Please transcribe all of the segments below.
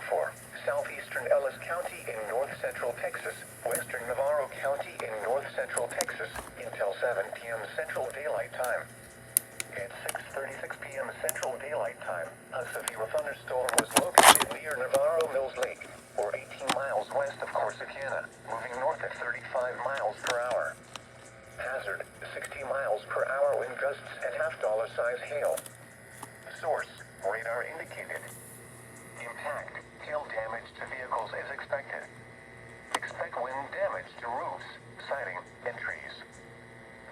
for southeastern Ellis County in north-central Texas, western Navarro County in north-central Texas, until 7 p.m. Central Daylight Time. At 6:36 p.m. Central Daylight Time, a severe thunderstorm was located near Navarro Mills Lake, or 18 miles west of Corsicana, moving north at 35 miles per hour. Hazard, 60 miles per hour wind gusts and half-dollar size hail. Source, radar indicated. Impact, hail damage to vehicles is expected. Expect wind damage to roofs, siding, and trees.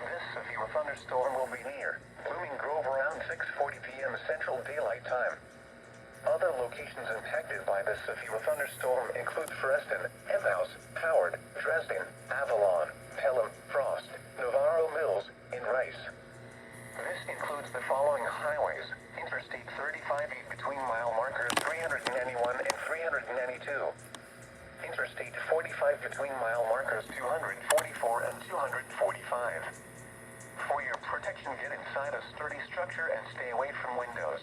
This severe thunderstorm will be near Blooming Grove around 6:40 p.m. Central Daylight Time. Other locations impacted by this severe thunderstorm include Foreston, Emhouse, Howard, Dresden, Avalon, Pelham, Frost, Navarro Mills, and Rice. This includes the following highways: Interstate 35 between mile markers 391 and 392. Interstate 45 between mile markers 244 and 245. For your protection, get inside a sturdy structure and stay away from windows.